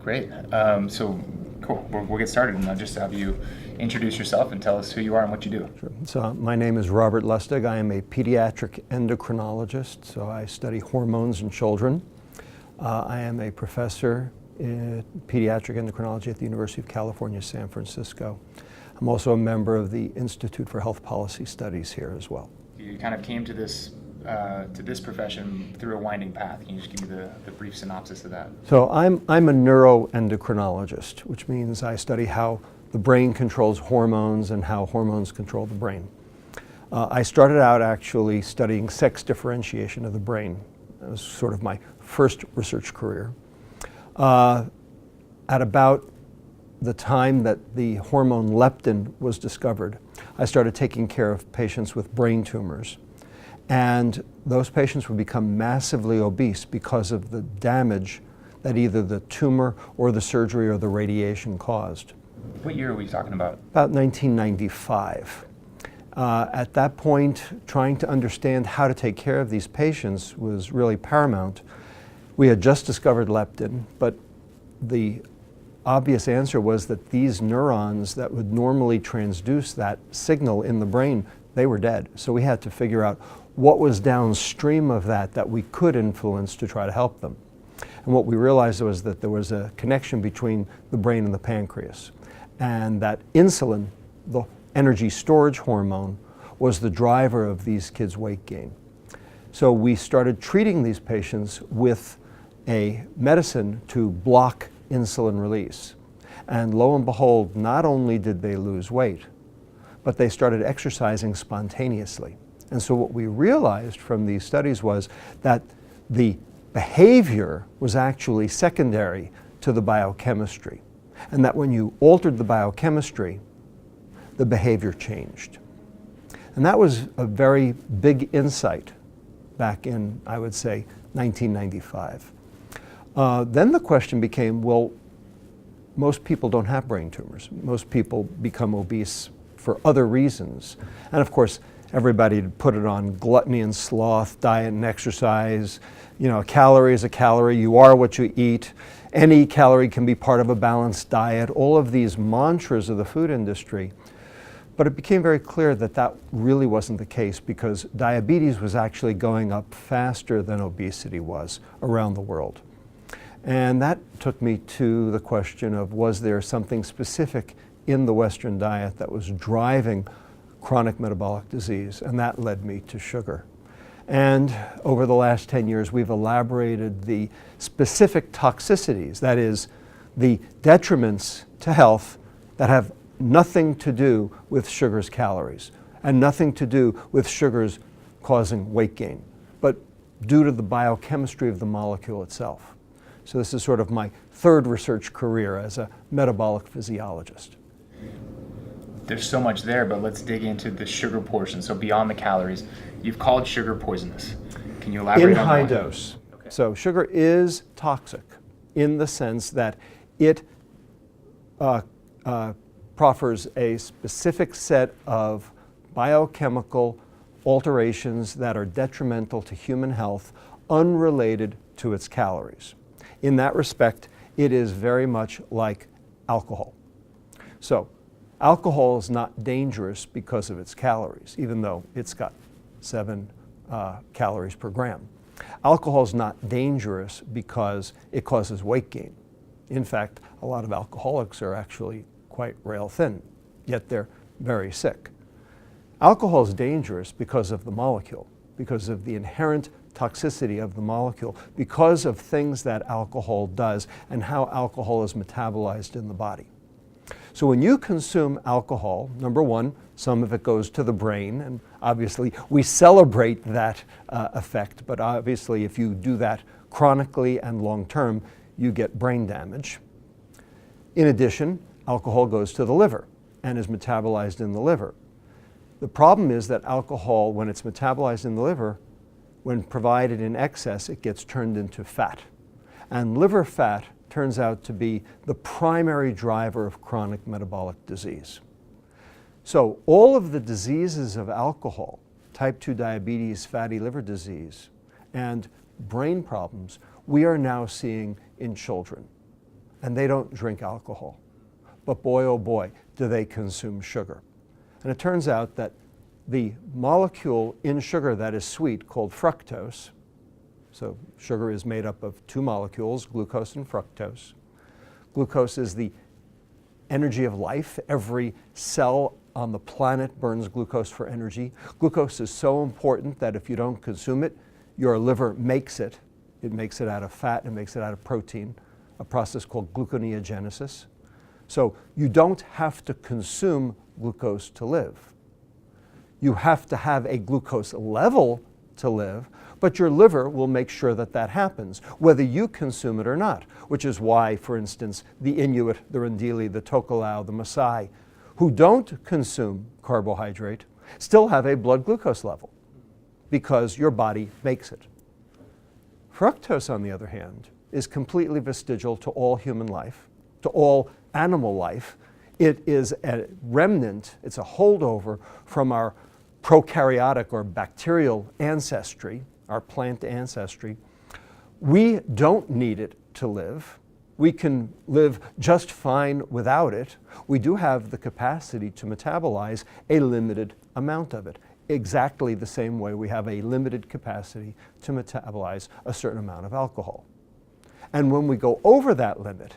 Great. So cool. We'll get started, and I'll just have you introduce yourself and tell us who you are and what you do. Sure. So my name is Robert Lustig. I am a pediatric endocrinologist, so I study hormones in children. I am a professor in pediatric endocrinology at the University of California, San Francisco. I'm also a member of the Institute for Health Policy Studies here as well. You kind of came to this profession through a winding path. Can you just give me the brief synopsis of that? So I'm a neuroendocrinologist, which means I study how the brain controls hormones and how hormones control the brain. I started out actually studying sex differentiation of the brain. That was sort of my first research career. At about the time that the hormone leptin was discovered, I started taking care of patients with brain tumors. And those patients would become massively obese because of the damage that either the tumor or the surgery or the radiation caused. What year are we talking about? About 1995. At that point, trying to understand how to take care of these patients was really paramount. We had just discovered leptin, but the obvious answer was that these neurons that would normally transduce that signal in the brain, they were dead. So we had to figure out what was downstream of that we could influence to try to help them. And what we realized was that there was a connection between the brain and the pancreas, and that insulin, the energy storage hormone, was the driver of these kids' weight gain. So we started treating these patients with a medicine to block insulin release. And lo and behold, not only did they lose weight, but they started exercising spontaneously. And so what we realized from these studies was that the behavior was actually secondary to the biochemistry, and that when you altered the biochemistry, the behavior changed. And that was a very big insight back in, I would say, 1995. Then the question became, well, most people don't have brain tumors. Most people become obese for other reasons. And of course, everybody put it on gluttony and sloth, diet and exercise. You know, a calorie is a calorie. You are what you eat. Any calorie can be part of a balanced diet. All of these mantras of the food industry. But it became very clear that that really wasn't the case, because diabetes was actually going up faster than obesity was around the world. And that took me to the question of, was there something specific in the Western diet that was driving chronic metabolic disease? And that led me to sugar. And over the last 10 years, we've elaborated the specific toxicities, that is, the detriments to health that have nothing to do with sugar's calories and nothing to do with sugar's causing weight gain, but due to the biochemistry of the molecule itself. So this is sort of my third research career as a metabolic physiologist. There's so much there, but let's dig into the sugar portion. So beyond the calories, you've called sugar poisonous. Can you elaborate on that? In high dose. Okay. So sugar is toxic in the sense that it proffers a specific set of biochemical alterations that are detrimental to human health, unrelated to its calories. In that respect, it is very much like alcohol. So alcohol is not dangerous because of its calories, even though it's got 7 calories per gram. Alcohol is not dangerous because it causes weight gain. In fact, a lot of alcoholics are actually quite rail thin, yet they're very sick. Alcohol is dangerous because of the molecule, because of the inherent toxicity of the molecule, because of things that alcohol does and how alcohol is metabolized in the body. So when you consume alcohol, number one, some of it goes to the brain, and obviously we celebrate that effect, but obviously if you do that chronically and long-term, you get brain damage. In addition, alcohol goes to the liver and is metabolized in the liver. The problem is that alcohol, when it's metabolized in the liver, when provided in excess, it gets turned into fat. And liver fat turns out to be the primary driver of chronic metabolic disease. So all of the diseases of alcohol, type 2 diabetes, fatty liver disease, and brain problems, we are now seeing in children. and they don't drink alcohol. But boy, oh boy, do they consume sugar. And it turns out that the molecule in sugar that is sweet, called fructose, so sugar is made up of two molecules, glucose and fructose. Glucose is the energy of life. Every cell on the planet burns glucose for energy. Glucose is so important that if you don't consume it, your liver makes it. It makes it out of fat, it makes it out of protein, a process called gluconeogenesis. So you don't have to consume glucose to live. You have to have a glucose level to live, but your liver will make sure that that happens, whether you consume it or not, which is why, for instance, the Inuit, the Rendili, the Tokelau, the Maasai, who don't consume carbohydrate, still have a blood glucose level because your body makes it. Fructose, on the other hand, is completely vestigial to all human life, to all animal life. It is a remnant, it's a holdover from our prokaryotic or bacterial ancestry, our plant ancestry. We don't need it to live. We can live just fine without it. We do have the capacity to metabolize a limited amount of it, exactly the same way we have a limited capacity to metabolize a certain amount of alcohol. And when we go over that limit,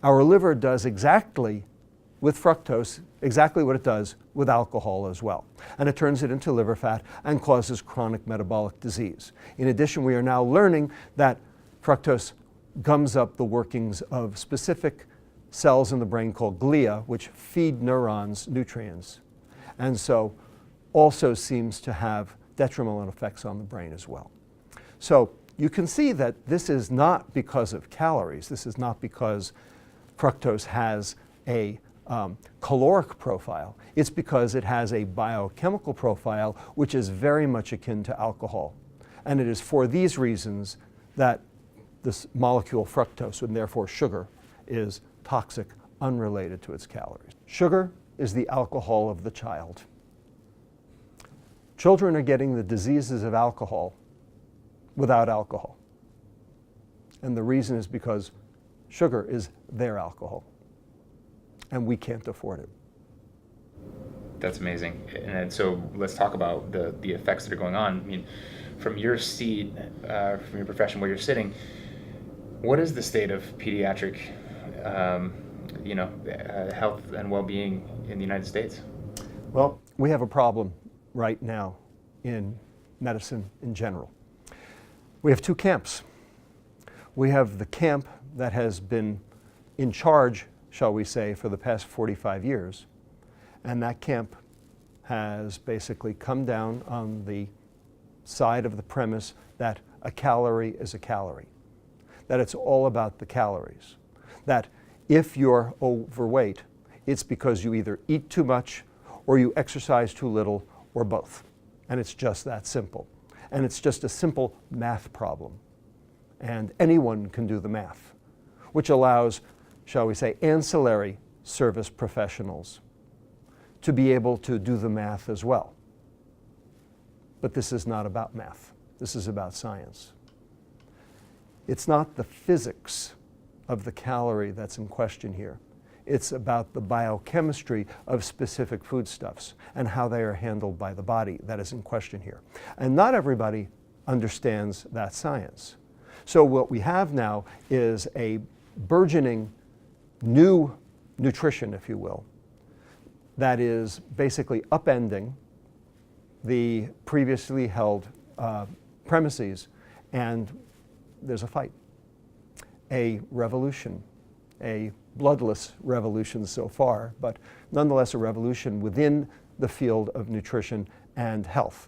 our liver does exactly with fructose, exactly what it does with alcohol as well. And it turns it into liver fat and causes chronic metabolic disease. In addition, we are now learning that fructose gums up the workings of specific cells in the brain called glia, which feed neurons nutrients, and so also seems to have detrimental effects on the brain as well. So you can see that this is not because of calories. This is not because fructose has a caloric profile. It's because it has a biochemical profile which is very much akin to alcohol. And it is for these reasons that this molecule fructose, and therefore sugar, is toxic unrelated to its calories. Sugar is the alcohol of the child. Children are getting the diseases of alcohol without alcohol. And the reason is because sugar is their alcohol, and we can't afford it. That's amazing. And so let's talk about the effects that are going on. I mean, from your seat, from your profession where you're sitting, what is the state of pediatric health and well-being in the United States? Well, we have a problem right now in medicine in general. We have two camps. We have the camp that has been in charge, shall we say, for the past 45 years. And that camp has basically come down on the side of the premise that a calorie is a calorie, that it's all about the calories, that if you're overweight, it's because you either eat too much or you exercise too little or both. And it's just that simple. And it's just a simple math problem. And anyone can do the math, which allows, shall we say, ancillary service professionals to be able to do the math as well. But this is not about math. This is about science. It's not the physics of the calorie that's in question here. It's about the biochemistry of specific foodstuffs and how they are handled by the body that is in question here. And not everybody understands that science. So what we have now is a burgeoning new nutrition, if you will, that is basically upending the previously held premises, and there's a fight, a revolution, a bloodless revolution so far, but nonetheless a revolution within the field of nutrition and health.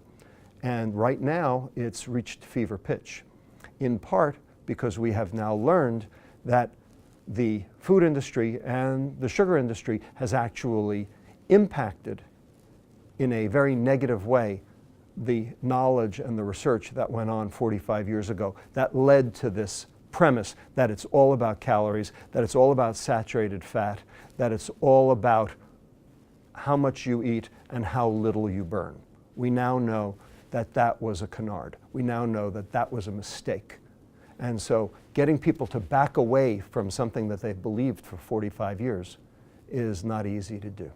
And right now it's reached fever pitch, in part because we have now learned that the food industry and the sugar industry has actually impacted in a very negative way the knowledge and the research that went on 45 years ago that led to this premise that it's all about calories, that it's all about saturated fat, that it's all about how much you eat and how little you burn. We now know that that was a canard. We now know that that was a mistake. And so getting people to back away from something that they've believed for 45 years is not easy to do.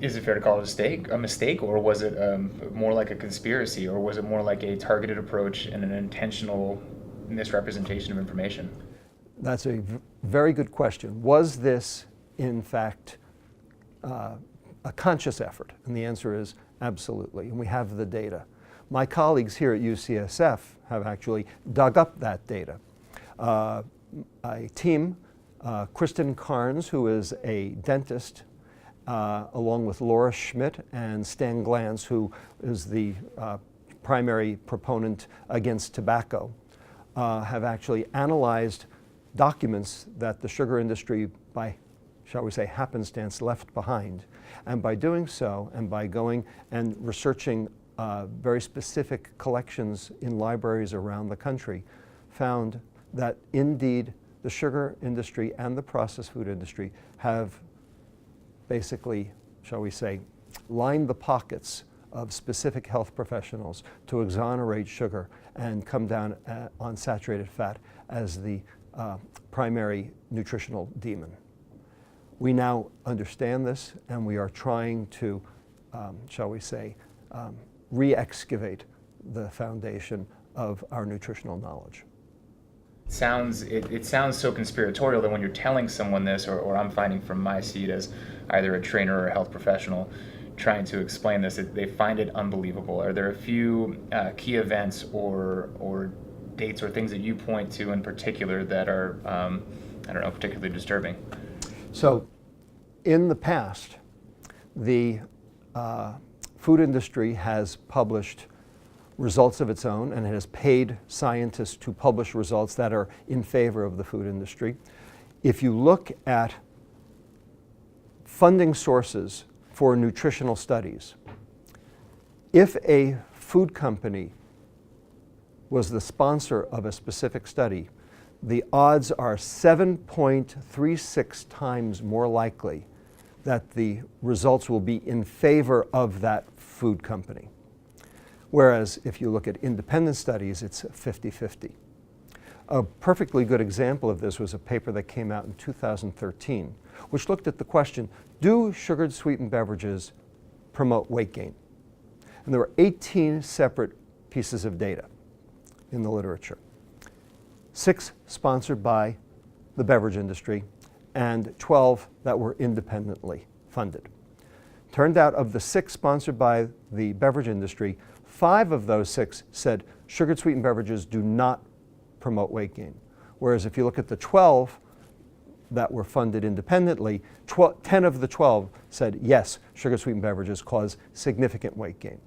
Is it fair to call it a mistake, or was it more like a conspiracy, or was it more like a targeted approach and an intentional misrepresentation of information? That's a very good question. Was this, in fact, a conscious effort? And the answer is absolutely, and we have the data. My colleagues here at UCSF have actually dug up that data. A team, Kristen Carnes, who is a dentist, along with Laura Schmidt and Stan Glantz, who is the primary proponent against tobacco, have actually analyzed documents that the sugar industry, by, shall we say, happenstance, left behind. And by doing so, and by going and researching very specific collections in libraries around the country, found that indeed the sugar industry and the processed food industry have basically, shall we say, lined the pockets of specific health professionals to exonerate sugar and come down on saturated fat as the primary nutritional demon. We now understand this, and we are trying to, shall we say, re-excavate the foundation of our nutritional knowledge. It sounds so conspiratorial that when you're telling someone this, or I'm finding from my seat as either a trainer or a health professional trying to explain this, they find it unbelievable. Are there a few key events or dates or things that you point to in particular that are, I don't know, particularly disturbing? So, in the past, the food industry has published results of its own, and it has paid scientists to publish results that are in favor of the food industry. If you look at funding sources for nutritional studies, if a food company was the sponsor of a specific study, the odds are 7.36 times more likely that the results will be in favor of that food company. Whereas if you look at independent studies, it's 50-50. A perfectly good example of this was a paper that came out in 2013, which looked at the question, do sugared sweetened beverages promote weight gain? And there were 18 separate pieces of data in the literature. 6 sponsored by the beverage industry, and 12 that were independently funded. Turned out of the 6 sponsored by the beverage industry, 5 of those 6 said sugared sweetened beverages do not promote weight gain. Whereas if you look at the 12 that were funded independently, 10 of the 12 said yes, sugar sweetened beverages cause significant weight gain.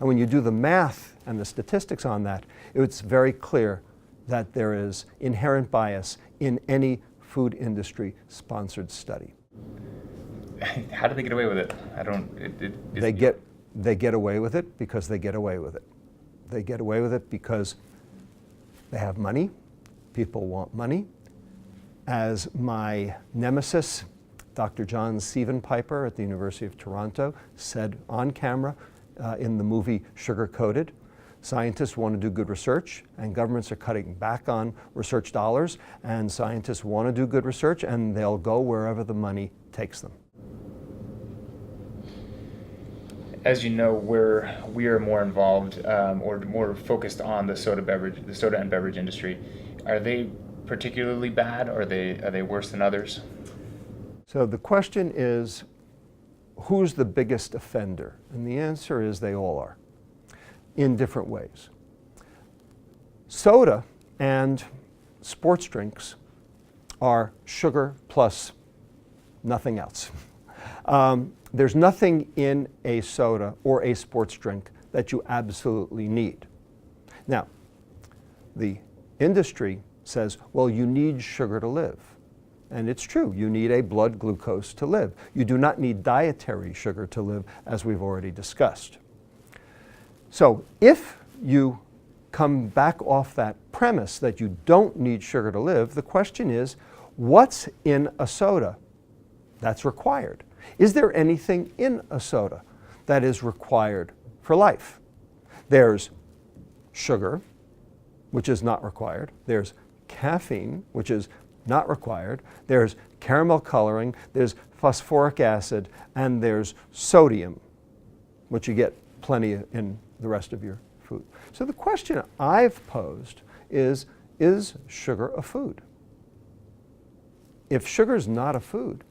And when you do the math and the statistics on that, it's very clear that there is inherent bias in any food industry sponsored study. How do they get away with it? They get away with it because they get away with it. They get away with it because they have money. People want money. As my nemesis, Dr. John Sievenpiper at the University of Toronto, said on camera in the movie Sugar Coated, scientists want to do good research, and governments are cutting back on research dollars, and scientists want to do good research, and they'll go wherever the money takes them. As you know, we are more involved or more focused on the soda and beverage industry. Are they particularly bad, or are they worse than others? So the question is, who's the biggest offender? And the answer is they all are, in different ways. Soda and sports drinks are sugar plus nothing else. There's nothing in a soda or a sports drink that you absolutely need. Now, the industry says, well, you need sugar to live. And it's true, you need a blood glucose to live. You do not need dietary sugar to live, as we've already discussed. So if you come back off that premise that you don't need sugar to live, the question is, what's in a soda that's required? Is there anything in a soda that is required for life? There's sugar, which is not required. There's caffeine, which is not required. There's caramel coloring, there's phosphoric acid, and there's sodium, which you get plenty in the rest of your food. So the question I've posed is sugar a food? If sugar is not a food,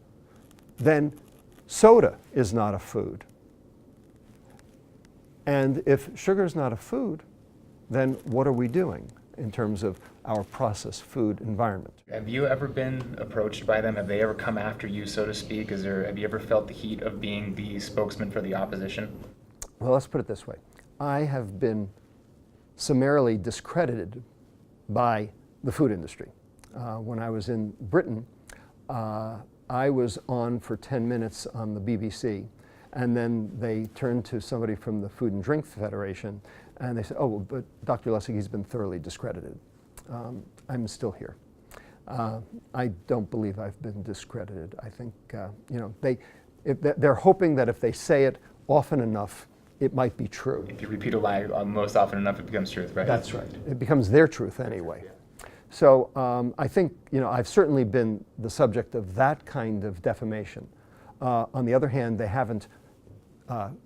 then soda is not a food. And if sugar is not a food, then what are we doing in terms of our processed food environment? Have you ever been approached by them? Have they ever come after you, so to speak? Have you ever felt the heat of being the spokesman for the opposition? Well, let's put it this way. I have been summarily discredited by the food industry. When I was in Britain, I was on for 10 minutes on the BBC, and then they turned to somebody from the Food and Drink Federation, and they said, oh, but Dr. Lustig, he's been thoroughly discredited. I'm still here. I don't believe I've been discredited. I think, they're hoping that if they say it often enough, it might be true. If you repeat a lie most often enough, it becomes truth, right? That's right. It becomes their truth anyway. So I think, I've certainly been the subject of that kind of defamation. On the other hand, they haven't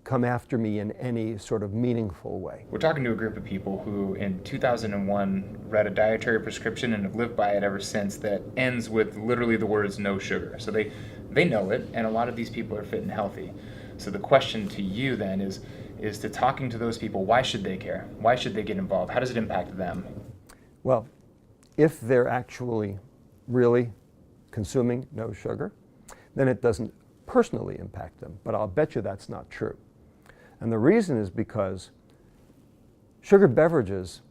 come after me in any sort of meaningful way. We're talking to a group of people who in 2001 read a dietary prescription and have lived by it ever since that ends with literally the words no sugar. So they know it, and a lot of these people are fit and healthy. So the question to you then is to talking to those people, why should they care? Why should they get involved? How does it impact them? Well, if they're actually really consuming no sugar, then it doesn't personally impact them. But I'll bet you that's not true. And the reason is because sugar beverages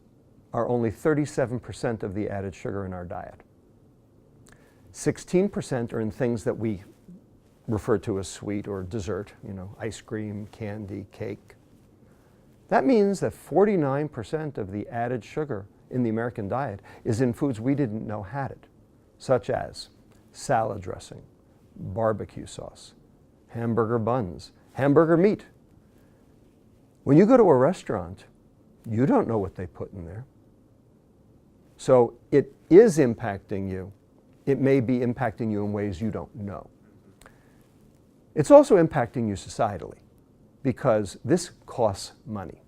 are only 37% of the added sugar in our diet. 16% are in things that we refer to as sweet or dessert, ice cream, candy, cake. That means that 49% of the added sugar in the American diet is in foods we didn't know had it, such as salad dressing, barbecue sauce, hamburger buns, hamburger meat. When you go to a restaurant, you don't know what they put in there. So it is impacting you. It may be impacting you in ways you don't know. It's also impacting you societally because this costs money.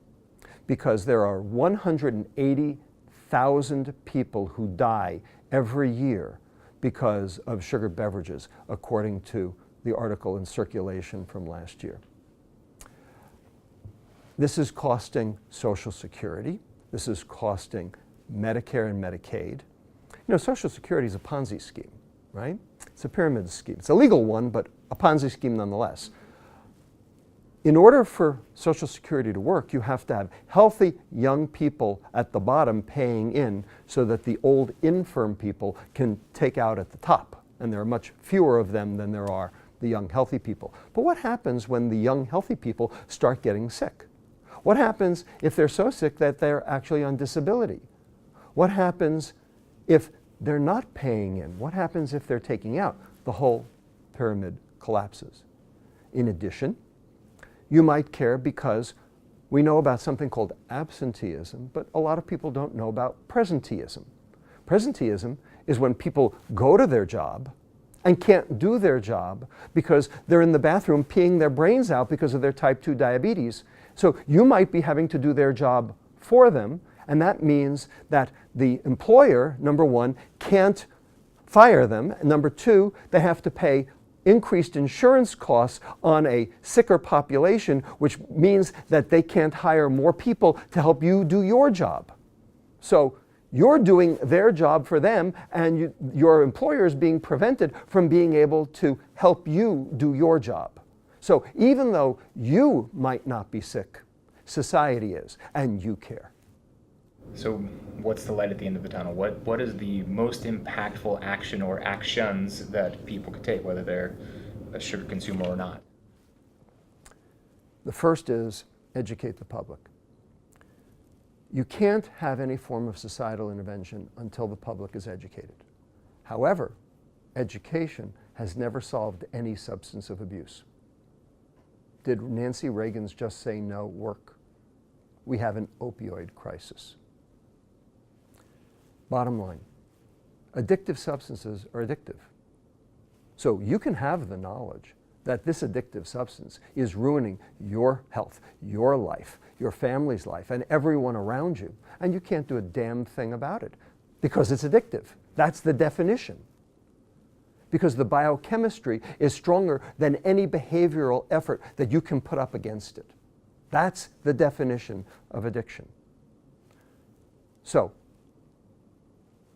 Because there are 180,000 people who die every year because of sugar beverages, according to the article in Circulation from last year. This is costing Social Security. This is costing Medicare and Medicaid. Social Security is a Ponzi scheme, right? It's a pyramid scheme. It's a legal one, but a Ponzi scheme nonetheless. In order for Social Security to work, you have to have healthy young people at the bottom paying in so that the old infirm people can take out at the top. And there are much fewer of them than there are the young healthy people. But what happens when the young healthy people start getting sick? What happens if they're so sick that they're actually on disability? What happens if they're not paying in? What happens if they're taking out? The whole pyramid collapses. In addition, you might care because we know about something called absenteeism, but a lot of people don't know about presenteeism. Presenteeism is when people go to their job and can't do their job because they're in the bathroom peeing their brains out because of their type 2 diabetes. So you might be having to do their job for them, and that means that the employer, number one, can't fire them. Number two, they have to pay increased insurance costs on a sicker population, which means that they can't hire more people to help you do your job. So you're doing their job for them, and your employer is being prevented from being able to help you do your job. So even though you might not be sick, society is, and you care. So what's the light at the end of the tunnel? What is the most impactful action or actions that people could take, whether they're a sugar consumer or not? The first is educate the public. You can't have any form of societal intervention until the public is educated. However, education has never solved any substance of abuse. Did Nancy Reagan's just say no work? We have an opioid crisis. Bottom line, addictive substances are addictive. So you can have the knowledge that this addictive substance is ruining your health, your life, your family's life, and everyone around you, and you can't do a damn thing about it because it's addictive. That's the definition. Because the biochemistry is stronger than any behavioral effort that you can put up against it. That's the definition of addiction. So,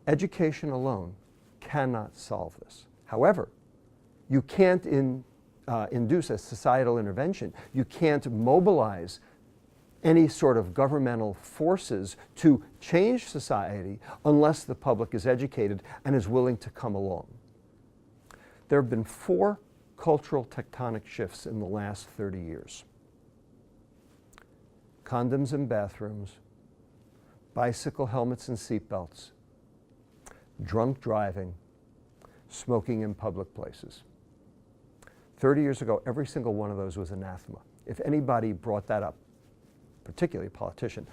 education alone cannot solve this. However, you can't induce a societal intervention. You can't mobilize any sort of governmental forces to change society unless the public is educated and is willing to come along. There have been 4 cultural tectonic shifts in the last 30 years. Condoms in bathrooms, bicycle helmets and seatbelts, drunk driving, smoking in public places. 30 years ago, every single one of those was anathema. If anybody brought that up, particularly a politician,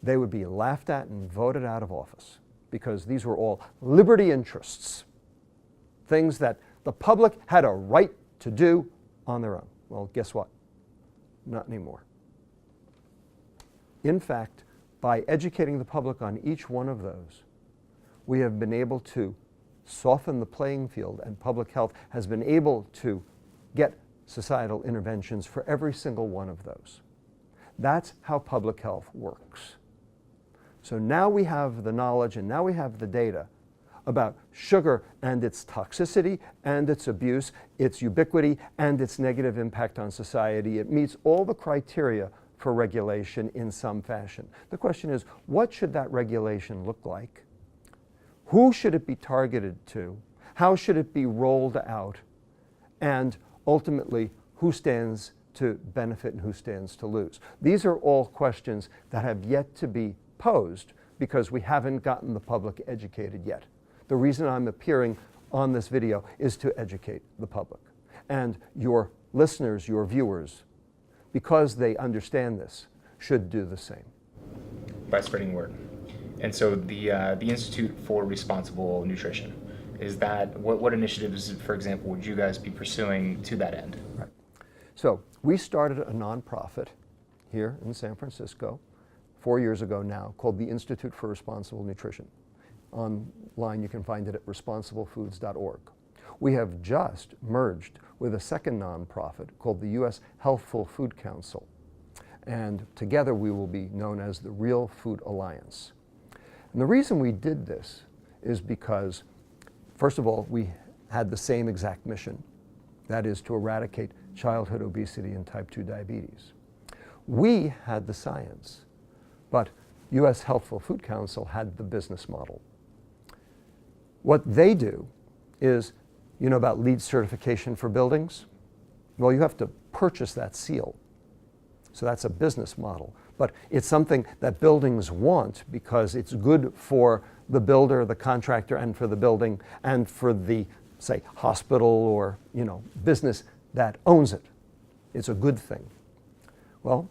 they would be laughed at and voted out of office because these were all liberty interests, things that the public had a right to do on their own. Well, guess what? Not anymore. In fact, by educating the public on each one of those, we have been able to soften the playing field, and public health has been able to get societal interventions for every single one of those. That's how public health works. So now we have the knowledge and now we have the data about sugar and its toxicity and its abuse, its ubiquity, and its negative impact on society. It meets all the criteria for regulation in some fashion. The question is, what should that regulation look like? Who should it be targeted to? How should it be rolled out? And ultimately, who stands to benefit and who stands to lose? These are all questions that have yet to be posed because we haven't gotten the public educated yet. The reason I'm appearing on this video is to educate the public. And your listeners, your viewers, because they understand this, should do the same. By spreading word. And so the Institute for Responsible Nutrition, is that, what initiatives, for example, would you guys be pursuing to that end? Right. So we started a nonprofit here in San Francisco 4 years ago now called the Institute for Responsible Nutrition. Online you can find it at responsiblefoods.org. We have just merged with a second nonprofit called the U.S. Healthful Food Council. And together we will be known as the Real Food Alliance. And the reason we did this is because, first of all, we had the same exact mission. That is to eradicate childhood obesity and type 2 diabetes. We had the science, but U.S. Healthful Food Council had the business model. What they do is, you know about LEED certification for buildings? Well, you have to purchase that seal. So that's a business model. But it's something that buildings want because it's good for the builder, the contractor, and for the building, and for the, say, hospital or, business that owns it. It's a good thing. Well,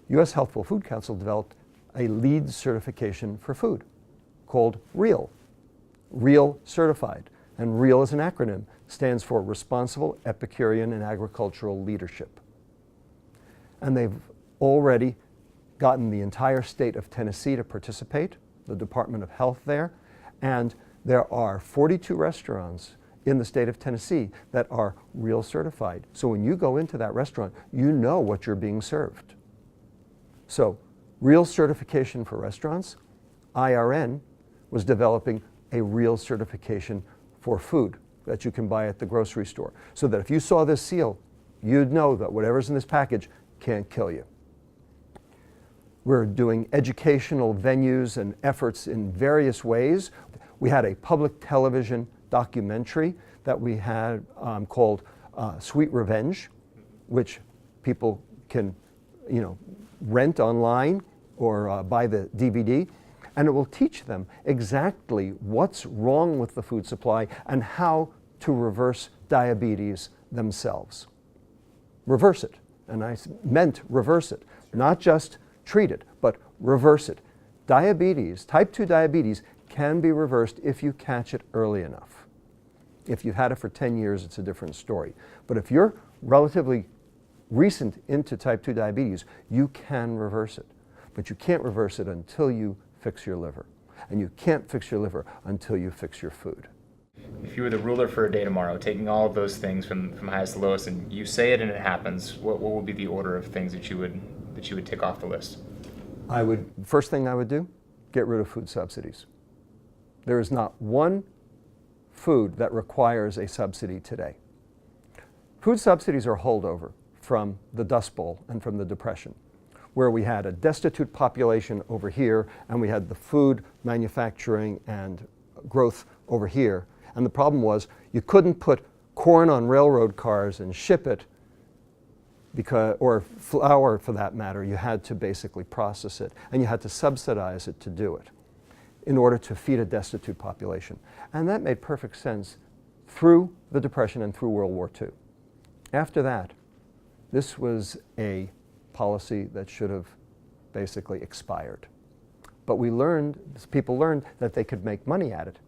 U.S. Healthful Food Council developed a LEED certification for food called REAL. REAL certified. And REAL as an acronym stands for Responsible Epicurean and Agricultural Leadership. And they've already gotten the entire state of Tennessee to participate, the Department of Health there, and there are 42 restaurants in the state of Tennessee that are REAL certified. So when you go into that restaurant, you know what you're being served. So REAL certification for restaurants, IRN was developing a REAL certification for food that you can buy at the grocery store. So that if you saw this seal, you'd know that whatever's in this package can't kill you. We're doing educational venues and efforts in various ways. We had a public television documentary that we had called Sweet Revenge, which people can, rent online or buy the DVD, and it will teach them exactly what's wrong with the food supply and how to reverse diabetes themselves. Reverse it, and I meant reverse it, not just treat it, but reverse it. Diabetes, type 2 diabetes, can be reversed if you catch it early enough. If you've had it for 10 years, it's a different story. But if you're relatively recent into type 2 diabetes, you can reverse it. But you can't reverse it until you fix your liver. And you can't fix your liver until you fix your food. If you were the ruler for a day tomorrow, taking all of those things from highest to lowest, and you say it and it happens, what would be the order of things that you would tick off the list? First thing I would do, get rid of food subsidies. There is not one food that requires a subsidy today. Food subsidies are holdover from the Dust Bowl and from the Depression, where we had a destitute population over here and we had the food manufacturing and growth over here. And the problem was you couldn't put corn on railroad cars and ship it, or flour for that matter. You had to basically process it, and you had to subsidize it to do it in order to feed a destitute population. And that made perfect sense through the Depression and through World War II. After that, this was a policy that should have basically expired. But people learned that they could make money at it,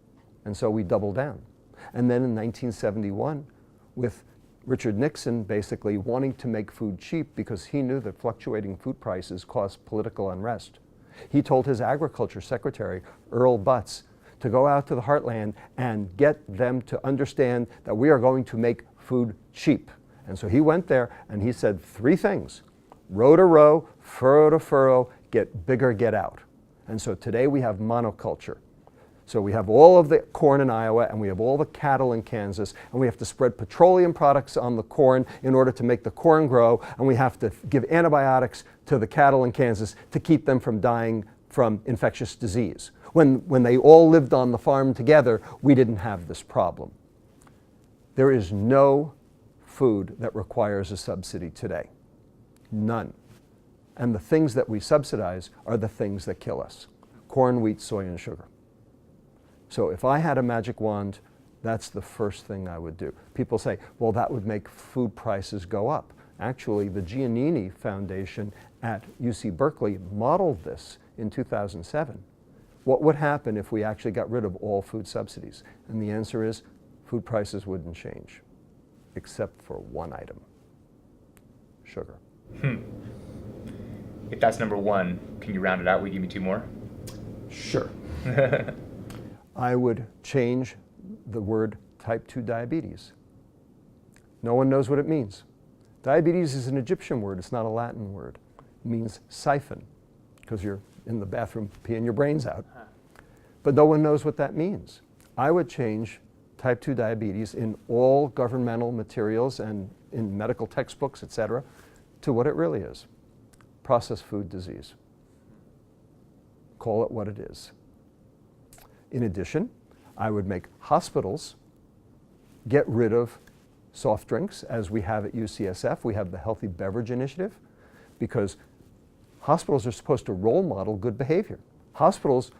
and so we doubled down. And then in 1971, with Richard Nixon basically wanting to make food cheap because he knew that fluctuating food prices caused political unrest, he told his agriculture secretary, Earl Butz, to go out to the heartland and get them to understand that we are going to make food cheap. And so he went there and he said 3 things: row to row, furrow to furrow, get bigger, get out. And so today we have monoculture. So we have all of the corn in Iowa and we have all the cattle in Kansas, and we have to spread petroleum products on the corn in order to make the corn grow, and we have to give antibiotics to the cattle in Kansas to keep them from dying from infectious disease. When they all lived on the farm together, we didn't have this problem. There is no food that requires a subsidy today. None. And the things that we subsidize are the things that kill us: corn, wheat, soy, and sugar. So if I had a magic wand, that's the first thing I would do. People say, well, that would make food prices go up. Actually, the Giannini Foundation at UC Berkeley modeled this in 2007. What would happen if we actually got rid of all food subsidies? And the answer is food prices wouldn't change, except for one item: sugar. If that's number 1, can you round it out? Will you give me 2 more? Sure. I would change the word type 2 diabetes. No one knows what it means. Diabetes is an Egyptian word, it's not a Latin word. It means siphon, because you're in the bathroom peeing your brains out. But no one knows what that means. I would change type 2 diabetes in all governmental materials and in medical textbooks, etc., to what it really is: processed food disease. Call it what it is. In addition, I would make hospitals get rid of soft drinks, as we have at UCSF. We have the Healthy Beverage Initiative, because hospitals are supposed to role model good behavior. Hospitals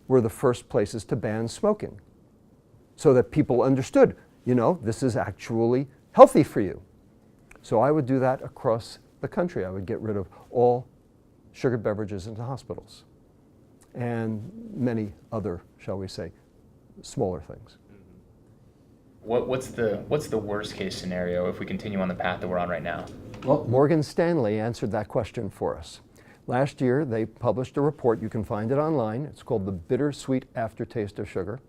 were the first places to ban smoking, so that people understood, this is actually healthy for you. So I would do that across the country. I would get rid of all sugared beverages into hospitals, and many other, shall we say, smaller things. What's the worst case scenario if we continue on the path that we're on right now? Well, Morgan Stanley answered that question for us. Last year, they published a report. You can find it online. It's called The Bittersweet Aftertaste of Sugar.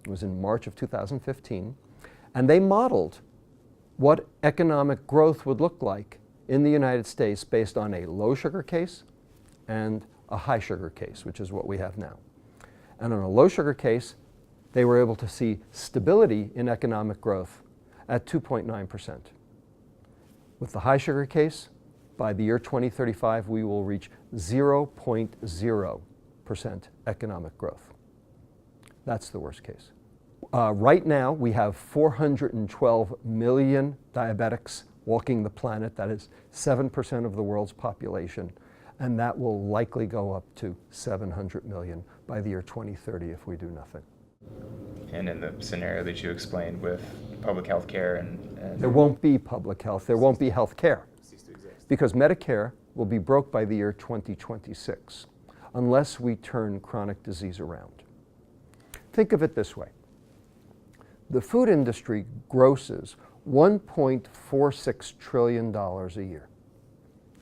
It was in March of 2015. And they modeled what economic growth would look like in the United States based on a low sugar case and a high sugar case, which is what we have now. And on a low sugar case, they were able to see stability in economic growth at 2.9%. With the high sugar case, by the year 2035, we will reach 0.0% economic growth. That's the worst case. Right now, we have 412 million diabetics walking the planet. That is 7% of the world's population. And that will likely go up to 700 million by the year 2030 if we do nothing. And in the scenario that you explained with public health care and there won't be public health, there won't be health care, because Medicare will be broke by the year 2026 unless we turn chronic disease around. Think of it this way. The food industry grosses $1.46 trillion a year,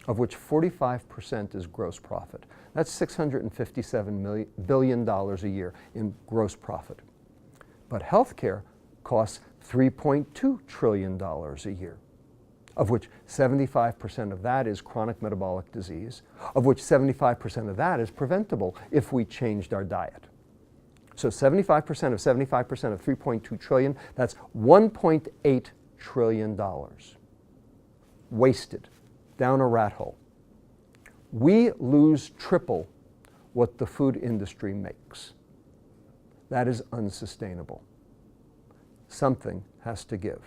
of which 45% is gross profit. That's $657 billion a year in gross profit. But healthcare costs $3.2 trillion a year, of which 75% of that is chronic metabolic disease, of which 75% of that is preventable if we changed our diet. So 75% of 75% of 3.2 trillion, that's $1.8 trillion wasted down a rat hole. We lose triple what the food industry makes. That is unsustainable. Something has to give.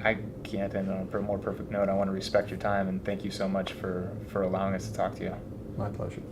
I can't end on a more perfect note. I want to respect your time and thank you so much for allowing us to talk to you. My pleasure.